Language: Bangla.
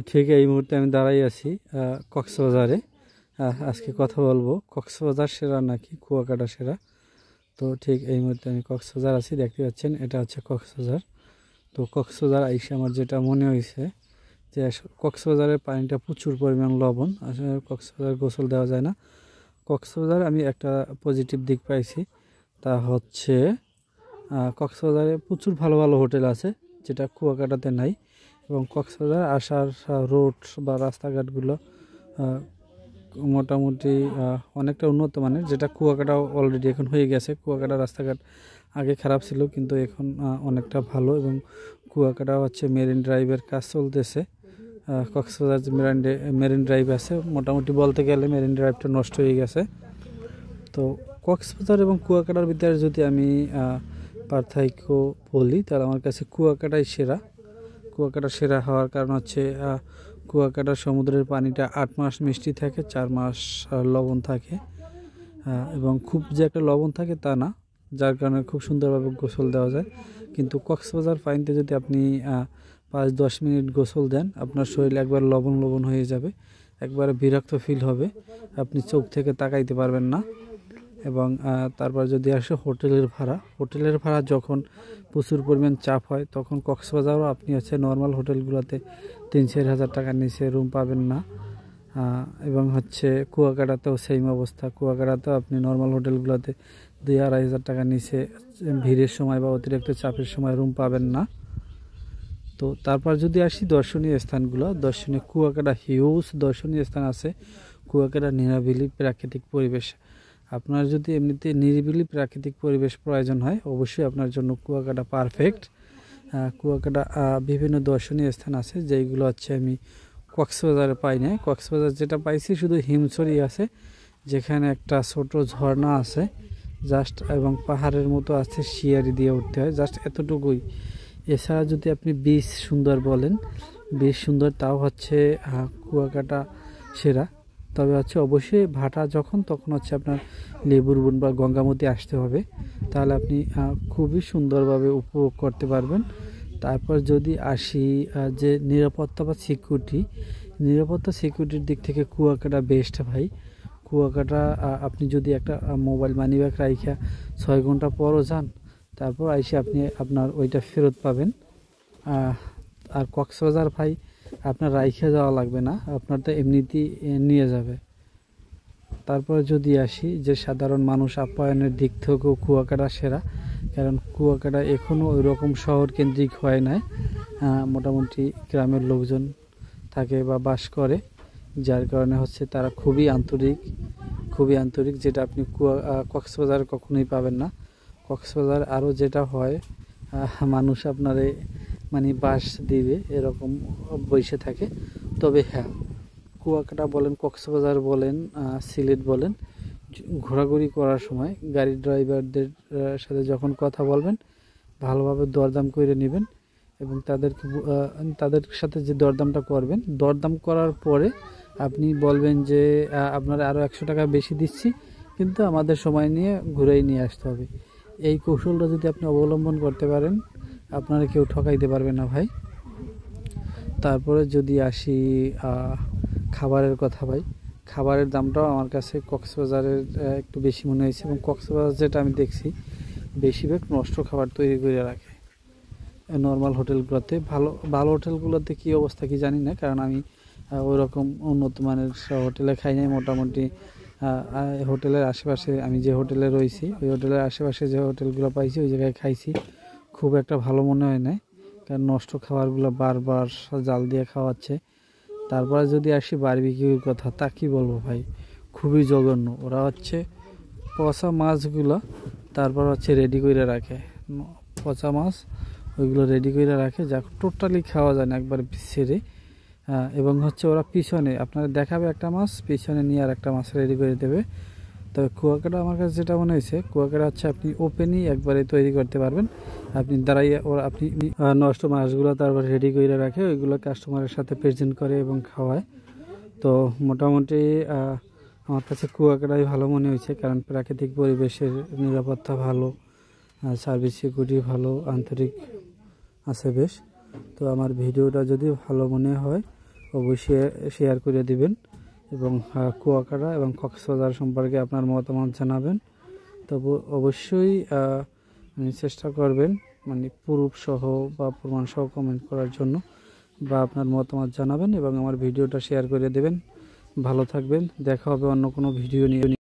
ঠিক এই মুহূর্তে আমি দাঁড়াই আছি কক্সবাজারে। আজকে কথা বলবো কক্সবাজার সেরা নাকি কুয়াকাটা সেরা। তো ঠিক এই মুহূর্তে আমি কক্সবাজার আছি, দেখতে পাচ্ছেন এটা হচ্ছে কক্সবাজার। তো কক্সবাজার আইসে আমার যেটা মনে হয়েছে যে কক্সবাজারের পানিটা প্রচুর পরিমাণ লবণ, আসলে কক্সবাজার গোসল দেওয়া যায় না। কক্সবাজার আমি একটা পজিটিভ দিক পাইছি, তা হচ্ছে কক্সবাজারে প্রচুর ভালো ভালো হোটেল আছে যেটা কুয়াকাটাতে নাই। এবং কক্সবাজার আসার রোড বা রাস্তাঘাটগুলো মোটামুটি অনেকটা উন্নত মানের, যেটা কুয়াকাটা অলরেডি এখন হয়ে গেছে। কুয়াকাটা রাস্তাঘাট আগে খারাপ ছিল, কিন্তু এখন অনেকটা ভালো। এবং কুয়াকাটা হচ্ছে মেরিন ড্রাইভের কাজ চলতেছে। কক্সবাজার মেরিন ড্রাইভ আছে, মোটামুটি বলতে গেলে মেরিন ড্রাইভটা নষ্ট হয়ে গেছে। তো কক্সবাজার এবং কুয়াকাটার ভিতরে যদি আমি পার্থক্য বলি, তাহলে আমার কাছে কুয়াকাটাই সেরা। কুয়াকাটা সেরা হওয়ার কারণ হচ্ছে কুয়াকাটার সমুদ্রের পানিটা 8 মাস মিষ্টি থাকে, 4 মাস লবণ থাকে। এবং খুব যে একটা লবণ থাকে তা না, যার কারণে খুব সুন্দরভাবে গোসল দেওয়া যায়। কিন্তু কক্সবাজার পানিতে যদি আপনি 5-10 মিনিট গোসল দেন, আপনার শরীর একবার লবণ লবণ হয়ে যাবে, একবারে বিরক্ত ফিল হবে, আপনি চোখ থেকে তাকাইতে পারবেন না। এবং তারপর যদি আসে হোটেলের ভাড়া যখন প্রচুর পরিমাণ চাপ হয়, তখন কক্সবাজারও আপনি হচ্ছে নর্মাল হোটেলগুলোতে 3-4 হাজার টাকার নিচে রুম পাবেন না। এবং হচ্ছে কুয়াকাটাতেও সেম অবস্থা। কুয়াকাটাতেও আপনি নর্মাল হোটেলগুলোতে 2-2.5 হাজার টাকার নিচে ভিড়ের সময় বা অতিরিক্ত চাপের সময় রুম পাবেন না। তো তারপর যদি আসি দর্শনীয় স্থানগুলো, কুয়াকাটা হিউজ দর্শনীয় স্থান আছে। কুয়াকাটা নিরাবিলি প্রাকৃতিক পরিবেশ। আপনার যদি এমনিতে নিরিবিলি প্রাকৃতিক পরিবেশ প্রয়োজন হয়, অবশ্যই আপনার জন্য কুয়াকাটা পারফেক্ট। কুয়াকাটা বিভিন্ন দর্শনীয় স্থান আছে, যেইগুলো হচ্ছে আমি কক্সবাজারে পাই না। কক্সবাজার যেটা পাইছি শুধু হিমছড়ি আছে, যেখানে একটা ছোট ঝর্ণা আছে জাস্ট, এবং পাহাড়ের মতো আছে, শিয়ারি দিয়ে উঠতে হয়, জাস্ট এতটুকুই। এছাড়া যদি আপনি বীচ সুন্দর বলেন, বীচ সুন্দর, তাও হচ্ছে কুয়াকাটা সেরা। তবে হচ্ছে অবশ্যই ভাটা তখন হচ্ছে আপনার লেবুর বন বা গঙ্গামতি আসতে হবে, তাহলে আপনি খুবই সুন্দরভাবে উপভোগ করতে পারবেন। তারপর যদি আসি যে নিরাপত্তা বা সিকিউরিটির দিক থেকে কুয়াকাটা বেস্ট ভাই। কুয়াকাটা আপনি যদি একটা মোবাইল মানিব্যাগ রাইখা 6 ঘন্টা পরও যান, তারপর আইসে আপনি আপনার ওইটা ফেরত পাবেন। আর কক্সবাজার ভাই আপনার রাইখে যাওয়া লাগবে না, আপনার তো এমনিতেই নিয়ে যাবে। তারপর যদি আসি যে সাধারণ মানুষ আপ্যায়নের দিক থেকেও কুয়াকাটা সেরা, কারণ কুয়াকাটা এখনও ওই রকম শহর কেন্দ্রিক হয় নাই। মোটামুটি গ্রামের লোকজন থাকে বা বাস করে, যার কারণে হচ্ছে তারা খুবই আন্তরিক, যেটা আপনি কক্সবাজার কখনোই পাবেন না। কক্সবাজার আরও যেটা হয়, মানুষ আপনারে মানে বাস দিবে এরকম বসে থাকে। তবে হ্যাঁ, কুয়াকাটা বলেন, কক্সবাজার বলেন, সিলেট বলেন, ঘোরাঘুরি করার সময় গাড়ির ড্রাইভারদের সাথে যখন কথা বলবেন, ভালোভাবে দরদাম করে নেবেন। এবং তাদের সাথে যে দরদামটা করবেন, দরদাম করার পরে আপনি বলবেন যে আপনারা আরও 100 টাকা বেশি দিচ্ছি, কিন্তু আমাদের সময় নিয়ে ঘুরেই নিয়ে আসতে হবে। এই কৌশলটা যদি আপনি অবলম্বন করতে পারেন, আপনারা কেউ ঠকাইতে পারবে না ভাই। তারপরে যদি আসি খাবারের কথা ভাই, খাবারের দামটাও আমার কাছে কক্সবাজারের একটু বেশি মনে হয়েছে। এবং কক্সবাজার যেটা আমি দেখছি, বেশিরভাগ নষ্ট খাবার তৈরি করে রাখে নর্মাল হোটেলগুলোতে। ভালো হোটেলগুলোতে কী অবস্থা কি জানি না, কারণ আমি ওই রকম উন্নত মানের হোটেলে খাই নাই। মোটামুটি হোটেলের আশেপাশে, আমি যে হোটেলে রয়েছি ওই হোটেলের আশেপাশে যে হোটেলগুলো পাইছি ওই জায়গায় খাইছি, খুব একটা ভালো মনে হয় নাই, কারণ নষ্ট খাবারগুলো বারবার জাল দিয়ে খাওয়াচ্ছে। তারপরে যদি আসি বারবিকিউর কথা, তা কি বলবো ভাই, খুবই জঘন্য। ওরা হচ্ছে পচা মাছগুলো তারপর হচ্ছে রেডি করে রাখে, পচা মাছ ওইগুলো রেডি করে রাখে, যা টোটালি খাওয়া যায় না, একবার ছেড়ে। এবং হচ্ছে ওরা পিছনে আপনারা দেখাবে একটা মাছ, পিছনে নিয়ে আর একটা মাছ রেডি করে দেবে। তবে কুয়াকাটা আমার কাছে যেটা মনে হয়েছে, কুয়াকাটা হচ্ছে আপনি ওপেনই একবারে তৈরি করতে পারবেন। আপনি দাঁড়াইয়ে ওরা আপনি নষ্ট মাছগুলো তারপর রেডি করে রাখে, ওইগুলো কাস্টমারের সাথে প্রেজেন্ট করে এবং খাওয়ায়। তো মোটামুটি আমার কাছে কুয়াকাটাই ভালো মনে হয়েছে, কারণ প্রাকৃতিক পরিবেশের নিরাপত্তা ভালো, সার্ভিস সিকিউরিটি ভালো, আন্তরিক আছে বেশ। তো আমার ভিডিওটা যদি ভালো মনে হয়, অবশ্যই শেয়ার করে দিবেন এবং কুয়াকাটা এবং কক্সবাজার সম্পর্কে আপনার মতামত জানাবেন। তবে অবশ্যই চেষ্টা করবেন মানে প্রুফ সহ বা প্রমাণ সহ কমেন্ট করার জন্য, বা আপনার মতামত জানাবেন এবং আমার ভিডিওটা শেয়ার করে দেবেন। ভালো থাকবেন, দেখা হবে অন্য কোনো ভিডিও নিয়ে।